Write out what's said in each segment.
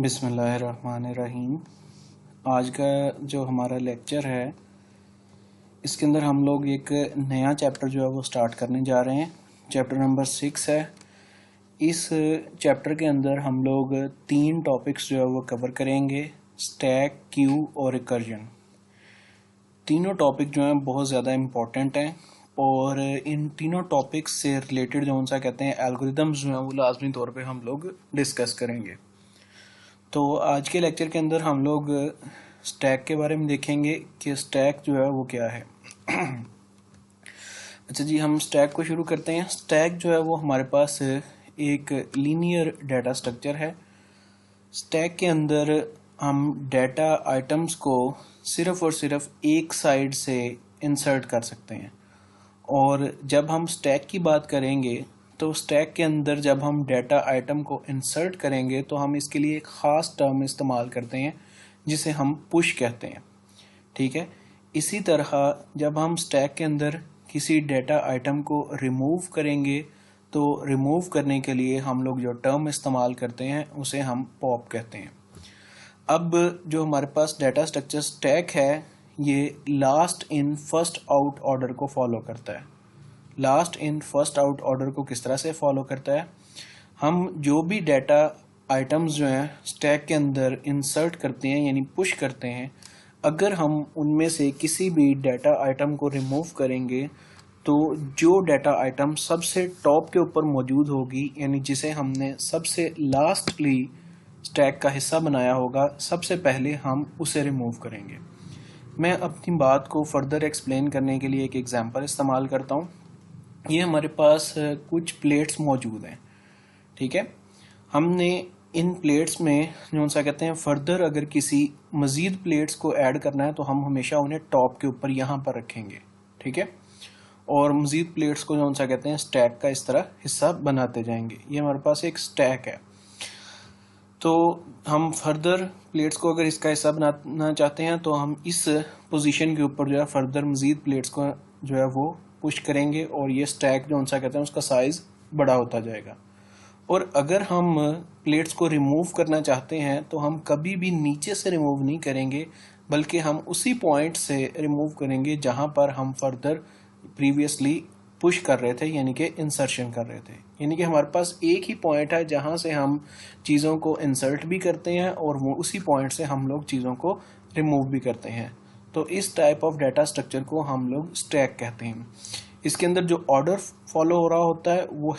बिस्मिल्लाहिर्रहमानिर्रहीम। आज का जो हमारा लेक्चर है इसके अंदर हम लोग एक नया चैप्टर जो है वो स्टार्ट करने जा रहे हैं। चैप्टर नंबर 6 है। इस चैप्टर के अंदर हम लोग 3 टॉपिक्स जो है वो कवर करेंगे, स्टैक, क्यू और रिकर्जन। तीनों टॉपिक जो हैं बहुत ज़्यादा इम्पोर्टेंट हैं और इन तीनों टॉपिक्स से रिलेटेड जो उनसा कहते हैं एल्गोरिदम्स जो हैं वो लाजमी तौर पे हम लोग डिस्कस करेंगे। तो आज के लेक्चर के अंदर हम लोग स्टैक के बारे में देखेंगे कि स्टैक जो है वो क्या है। अच्छा जी, हम स्टैक को शुरू करते हैं। स्टैक जो है वो हमारे पास एक लीनियर डाटा स्ट्रक्चर है। स्टैक के अंदर हम डाटा आइटम्स को सिर्फ और सिर्फ एक साइड से इंसर्ट कर सकते हैं। और जब हम स्टैक की बात करेंगे तो स्टैक के अंदर जब हम डाटा आइटम को इंसर्ट करेंगे तो हम इसके लिए एक ख़ास टर्म इस्तेमाल करते हैं जिसे हम पुश कहते हैं। ठीक है। इसी तरह जब हम स्टैक के अंदर किसी डाटा आइटम को रिमूव करेंगे तो रिमूव करने के लिए हम लोग जो टर्म इस्तेमाल करते हैं उसे हम पॉप कहते हैं। अब जो हमारे पास डाटा स्ट्रक्चर स्टैक है ये last in first out order को फॉलो करता है। Last in first out order को किस तरह से फॉलो करता है? हम जो भी डाटा आइटम्स जो हैं स्टैक के अंदर इंसर्ट करते हैं यानी पुश करते हैं, अगर हम उनमें से किसी भी डाटा आइटम को रिमूव करेंगे तो जो डाटा आइटम सबसे टॉप के ऊपर मौजूद होगी यानी जिसे हमने सबसे लास्टली स्टैक का हिस्सा बनाया होगा, सबसे पहले हम उसे रिमूव करेंगे। मैं अपनी बात को फर्दर एक्सप्लेन करने के लिए एक एग्जांपल इस्तेमाल करता हूँ। ये हमारे पास कुछ प्लेट्स मौजूद हैं। ठीक है। हमने इन प्लेट्स में जो सा कहते हैं फर्दर अगर किसी मज़ीद प्लेट्स को ऐड करना है तो हम हमेशा उन्हें टॉप के ऊपर यहाँ पर रखेंगे। ठीक है। और मज़ीद प्लेट्स को जो सा कहते हैं स्टैक का इस तरह हिस्सा बनाते जाएंगे। ये हमारे पास एक स्टैक है। तो हम फर्दर प्लेट्स को अगर इसका हिस्सा बनाना चाहते हैं तो हम इस पोजीशन के ऊपर जो है फर्दर मज़ीद प्लेट्स को जो है वो पुश करेंगे और ये स्टैक जो उनसा कहते हैं उसका साइज बड़ा होता जाएगा। और अगर हम प्लेट्स को रिमूव करना चाहते हैं तो हम कभी भी नीचे से रिमूव नहीं करेंगे बल्कि हम उसी पॉइंट से रिमूव करेंगे जहां पर हम फर्दर प्रीवियसली पुश कर रहे थे यानी कि इंसर्शन कर रहे थे। यानी कि हमारे पास एक ही पॉइंट है जहां से हम चीज़ों को इंसर्ट भी करते हैं और वो उसी पॉइंट से हम लोग चीज़ों को रिमूव भी करते हैं। तो इस टाइप ऑफ डाटा स्ट्रक्चर को हम लोग स्टैक कहते हैं। इसके अंदर जो ऑर्डर फॉलो हो रहा होता है वो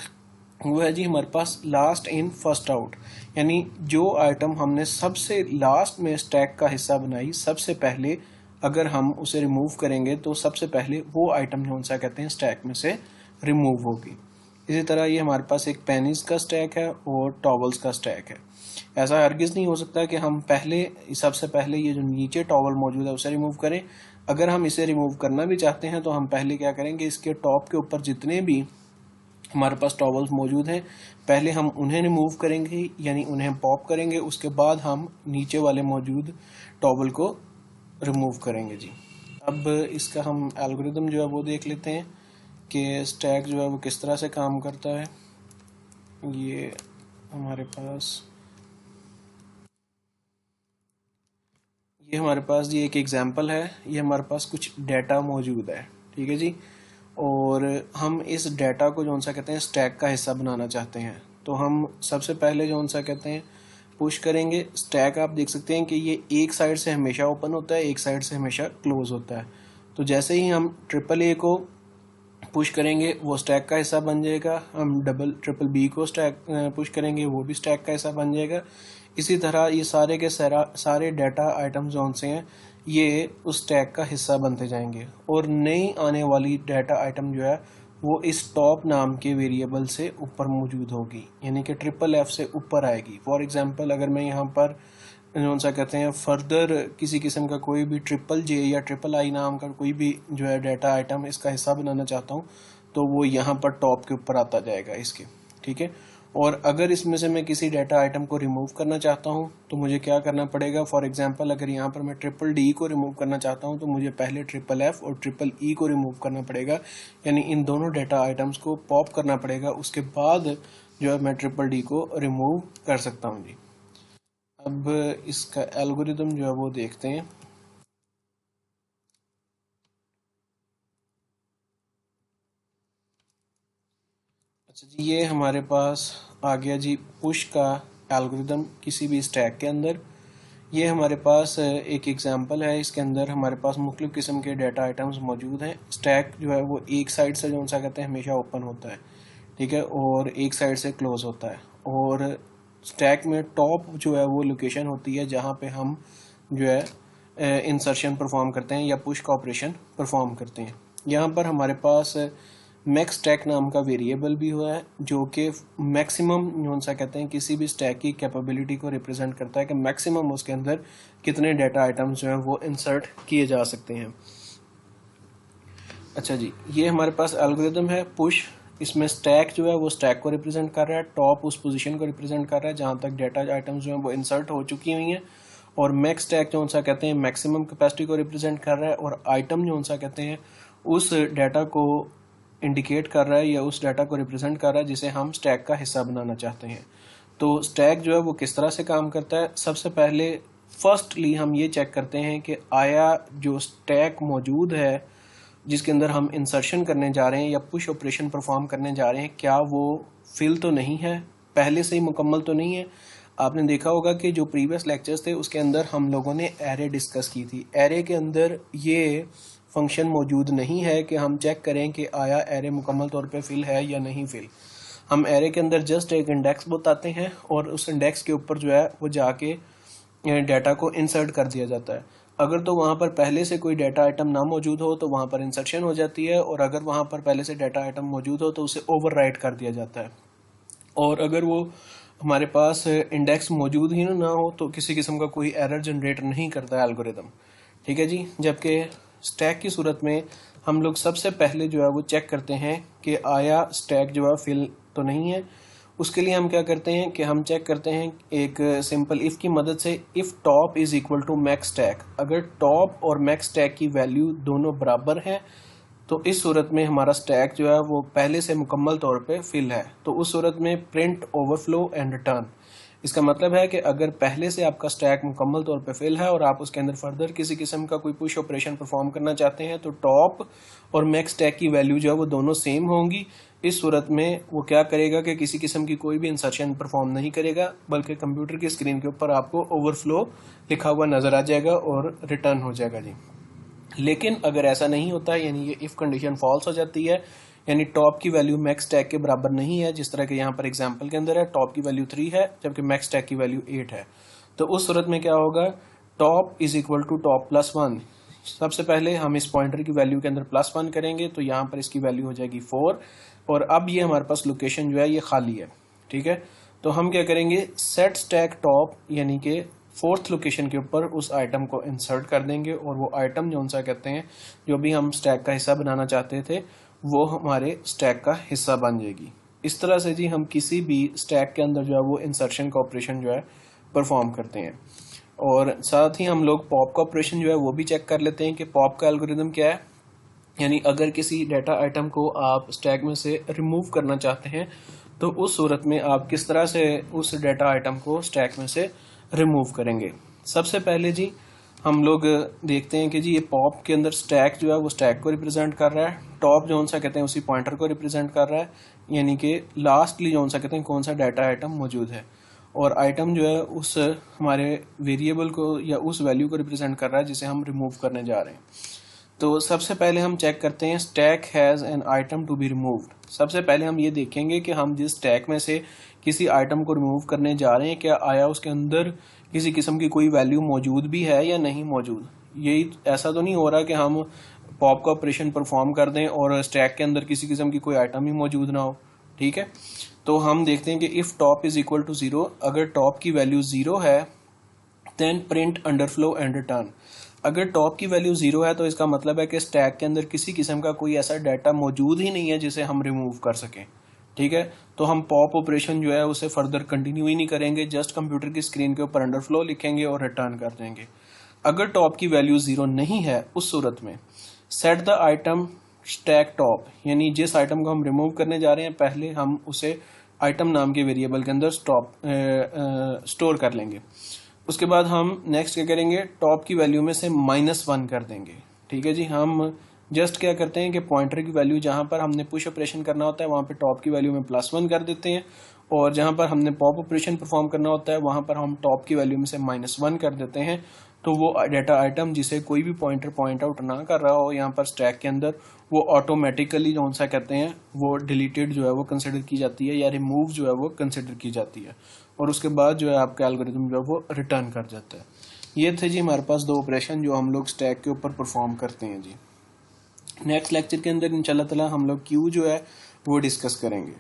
है जी हमारे पास लास्ट इन फर्स्ट आउट, यानी जो आइटम हमने सबसे लास्ट में स्टैक का हिस्सा बनाई सबसे पहले अगर हम उसे रिमूव करेंगे तो सबसे पहले वो आइटम जो उनसा कहते हैं स्टैक में से रिमूव होगी। इसी तरह ये हमारे पास एक पेनीज का स्टैक है और टॉवल्स का स्टैक है। ऐसा हरगिज़ नहीं हो सकता कि हम सबसे पहले ये जो नीचे टॉवल मौजूद है उसे रिमूव करें। अगर हम इसे रिमूव करना भी चाहते हैं तो हम पहले क्या करेंगे, इसके टॉप के ऊपर जितने भी हमारे पास टॉवल्स मौजूद हैं पहले हम उन्हें रिमूव करेंगे यानी उन्हें पॉप करेंगे, उसके बाद हम नीचे वाले मौजूद टॉवल को रिमूव करेंगे जी। अब इसका हम एल्गोरिदम जो है वो देख लेते हैं कि स्टैक जो है वो किस तरह से काम करता है। ये हमारे पास ये एक एग्जांपल है। ये हमारे पास कुछ डाटा मौजूद है। ठीक है जी। और हम इस डाटा को जो सा कहते हैं स्टैक का हिस्सा बनाना चाहते हैं तो हम सबसे पहले जो सा कहते हैं पुश करेंगे। स्टैक आप देख सकते हैं कि ये एक साइड से हमेशा ओपन होता है, एक साइड से हमेशा क्लोज होता है। तो जैसे ही हम ट्रिपल A को पुश करेंगे वो स्टैक का हिस्सा बन जाएगा, हम ट्रिपल B को स्टैक पुश करेंगे वो भी स्टैक का हिस्सा बन जाएगा। इसी तरह ये सारे के सारे डाटा आइटम जो से हैं ये उस स्टैक का हिस्सा बनते जाएंगे और नई आने वाली डाटा आइटम जो है वो इस टॉप नाम के वेरिएबल से ऊपर मौजूद होगी यानी कि ट्रिपल F से ऊपर आएगी। फॉर एग्जांपल अगर मैं यहाँ पर जो सा कहते हैं फर्दर किसी किस्म का कोई भी ट्रिपल J या ट्रिपल I नाम का कोई भी जो है डाटा आइटम इसका हिस्सा बनाना चाहता हूँ तो वो यहाँ पर टॉप के ऊपर आता जाएगा इसके। ठीक है। और अगर इसमें से मैं किसी डाटा आइटम को रिमूव करना चाहता हूं तो मुझे क्या करना पड़ेगा। फॉर एग्जांपल अगर यहाँ पर मैं ट्रिपल D को रिमूव करना चाहता हूं तो मुझे पहले ट्रिपल F और ट्रिपल E को रिमूव करना पड़ेगा यानी इन दोनों डाटा आइटम्स को पॉप करना पड़ेगा। उसके बाद जो है मैं ट्रिपल D को रिमूव कर सकता हूं जी। अब इसका एल्गोरिदम जो है वो देखते हैं। अच्छा जी, ये हमारे पास आ गया जी पुश का एल्गोरिदम किसी भी स्टैक के अंदर। ये हमारे पास एक एग्जांपल है, इसके अंदर हमारे पास मुख्तलिफ़ किस्म के डाटा आइटम्स मौजूद हैं। स्टैक जो है वो एक साइड से जो सा कहते हैं हमेशा ओपन होता है, ठीक है, और एक साइड से क्लोज होता है। और स्टैक में टॉप जो है वो लोकेशन होती है जहाँ पे हम जो है इंसर्शन परफॉर्म करते हैं या पुश का ऑपरेशन परफॉर्म करते हैं। यहाँ पर हमारे पास मैक्स स्टैक नाम का वेरिएबल भी हुआ है जो कि मैक्सिमम जो सा कहते हैं किसी भी स्टैक की कैपेबिलिटी को रिप्रेजेंट करता है कि मैक्सिमम उसके अंदर कितने डाटा आइटम्स जो हैं वो इंसर्ट किए जा सकते हैं। अच्छा जी, ये हमारे पास एल्गोरिदम है पुश। इसमें स्टैक जो है वो स्टैक को रिप्रेजेंट कर रहा है, टॉप उस पोजीशन को रिप्रेजेंट कर रहा है जहां तक डाटा आइटम्स जो हैं वो इंसर्ट हो चुकी हुई हैं, और मैक्स स्टैक जो सा कहते हैं मैक्सिमम कैपेसिटी को रिप्रेजेंट कर रहा है, और आइटम जो सा कहते हैं उस डाटा को इंडिकेट कर रहा है या उस डाटा को रिप्रेजेंट कर रहा है जिसे हम स्टैक का हिस्सा बनाना चाहते हैं। तो स्टैक जो है वो किस तरह से काम करता है, सबसे पहले फर्स्टली हम ये चेक करते हैं कि आया जो स्टैक मौजूद है जिसके अंदर हम इंसर्शन करने जा रहे हैं या पुश ऑपरेशन परफॉर्म करने जा रहे हैं, क्या वो फिल तो नहीं है, पहले से ही मुकम्मल तो नहीं है। आपने देखा होगा कि जो प्रीवियस लेक्चर्स थे उसके अंदर हम लोगों ने एरे डिस्कस की थी। एरे के अंदर ये फंक्शन मौजूद नहीं है कि हम चेक करें कि आया एरे मुकम्मल तौर पे फिल है या नहीं फिल। हम एरे के अंदर जस्ट एक इंडेक्स बताते हैं और उस इंडेक्स के ऊपर जो है वो जाके डाटा को इंसर्ट कर दिया जाता है। अगर तो वहाँ पर पहले से कोई डाटा आइटम ना मौजूद हो तो वहाँ पर इंसर्शन हो जाती है, और अगर वहाँ पर पहले से डाटा आइटम मौजूद हो तो उसे ओवरराइट कर दिया जाता है। और अगर वो हमारे पास इंडेक्स मौजूद ही ना हो तो किसी किस्म का कोई एरर जनरेट नहीं करता है एल्गोरिदम, ठीक है जी। जबकि स्टैक की सूरत में हम लोग सबसे पहले जो है वो चेक करते हैं कि आया स्टैक जो है फिल तो नहीं है। उसके लिए हम क्या करते हैं कि हम चेक करते हैं एक सिंपल इफ की मदद से, if top is equal to max stack. अगर टॉप और मैक्स स्टैक की वैल्यू दोनों बराबर हैं तो इस सूरत में हमारा स्टैक जो है वो पहले से मुकम्मल तौर पे फिल है। तो उस सूरत में प्रिंट ओवरफ्लो एंड रिटर्न। इसका मतलब है कि अगर पहले से आपका स्टैक मुकम्मल तौर पे फिल है और आप उसके अंदर फर्दर किसी किस्म का कोई पुश ऑपरेशन परफॉर्म करना चाहते हैं तो टॉप और मैक्स स्टैक की वैल्यू जो है वो दोनों सेम होंगी। इस सूरत में वो क्या करेगा कि किसी किस्म की कोई भी इंसर्शन परफॉर्म नहीं करेगा, बल्कि कंप्यूटर की स्क्रीन के ऊपर आपको ओवरफ्लो लिखा हुआ नजर आ जाएगा और रिटर्न हो जाएगा जी। लेकिन अगर ऐसा नहीं होता है, यानी ये इफ कंडीशन फॉल्स हो जाती है, यानी टॉप की वैल्यू मैक्स स्टैक के बराबर नहीं है, जिस तरह के यहाँ पर एग्जांपल के अंदर है टॉप की वैल्यू 3 है जबकि मैक्स स्टैक की वैल्यू 8 है, तो उस सूरत में क्या होगा, top is equal to top plus 1। सबसे पहले हम इस पॉइंटर की वैल्यू के अंदर प्लस 1 करेंगे तो यहाँ पर इसकी वैल्यू हो जाएगी 4, और अब ये हमारे पास लोकेशन जो है ये खाली है, ठीक है। तो हम क्या करेंगे, सेट स्टैक टॉप यानी कि फोर्थ लोकेशन के ऊपर उस आइटम को इंसर्ट कर देंगे, और वो आइटम जो सा कहते हैं जो भी हम स्टैक का हिस्सा बनाना चाहते थे वो हमारे स्टैक का हिस्सा बन जाएगी। इस तरह से जी हम किसी भी स्टैक के अंदर जो है वो इंसर्शन का ऑपरेशन जो है परफॉर्म करते हैं। और साथ ही हम लोग पॉप का ऑपरेशन जो है वो भी चेक कर लेते हैं कि पॉप का एल्गोरिदम क्या है। यानी अगर किसी डाटा आइटम को आप स्टैक में से रिमूव करना चाहते हैं तो उस सूरत में आप किस तरह से उस डाटा आइटम को स्टैक में से रिमूव करेंगे। सबसे पहले जी हम लोग देखते हैं कि जी ये पॉप के अंदर स्टैक जो है वो स्टैक को रिप्रेजेंट कर रहा है, टॉप जो सा कहते हैं उसी पॉइंटर को रिप्रेजेंट कर रहा है, यानी कि लास्टली जो सा कहते हैं कौन सा डाटा आइटम मौजूद है, और आइटम जो है उस हमारे वेरिएबल को या उस वैल्यू को रिप्रेजेंट कर रहा है जिसे हम रिमूव करने जा रहे हैं। तो सबसे पहले हम चेक करते हैं stack has an item to be removed. सबसे पहले हम ये देखेंगे कि हम जिस स्टैक में से किसी आइटम को रिमूव करने जा रहे हैं क्या आया उसके अंदर किसी किस्म की कोई वैल्यू मौजूद भी है या नहीं मौजूद। यही ऐसा तो नहीं हो रहा कि हम पॉप का ऑपरेशन परफॉर्म कर दें और स्टैक के अंदर किसी किस्म की कोई आइटम ही मौजूद ना हो, ठीक है। तो हम देखते हैं कि if top is equal to 0, अगर टॉप की वैल्यू 0 है then print underflow and return. अगर टॉप की वैल्यू 0 है तो इसका मतलब है कि स्टैक के अंदर किसी किस्म का कोई ऐसा डाटा मौजूद ही नहीं है जिसे हम रिमूव कर सकें, ठीक है। तो हम पॉप ऑपरेशन जो है उसे फर्दर कंटिन्यू ही नहीं करेंगे, जस्ट कंप्यूटर की स्क्रीन के ऊपर अंडरफ्लो लिखेंगे और रिटर्न कर देंगे। अगर टॉप की वैल्यू 0 नहीं है उस सूरत में set the item stack top, यानी जिस आइटम को हम रिमूव करने जा रहे हैं पहले हम उसे आइटम नाम के वेरिएबल के अंदर स्टोर कर लेंगे। उसके बाद हम नेक्स्ट क्या करेंगे, टॉप की वैल्यू में से -1 कर देंगे। ठीक है जी, हम जस्ट क्या करते हैं कि पॉइंटर की वैल्यू जहां पर हमने पुश ऑपरेशन करना होता है वहां पे टॉप की वैल्यू में +1 कर देते हैं, और जहां पर हमने पॉप ऑपरेशन परफॉर्म करना होता है वहां पर हम टॉप की वैल्यू में से -1 कर देते हैं। तो वो डेटा आइटम जिसे कोई भी पॉइंटर पॉइंट आउट ना कर रहा हो यहाँ पर स्टैक के अंदर, वो ऑटोमेटिकली जो सा कहते हैं वो डिलीटेड जो है वो कंसिडर की जाती है, या रिमूव जो है वो कंसिडर की जाती है, और उसके बाद जो है आपका एल्गोरिथम जो है वो रिटर्न कर जाता है। ये थे जी हमारे पास 2 ऑपरेशन जो हम लोग स्टैक के ऊपर परफॉर्म करते हैं जी। नेक्स्ट लेक्चर के अंदर इंशाल्लाह ताला हम लोग क्यू जो है वो डिस्कस करेंगे।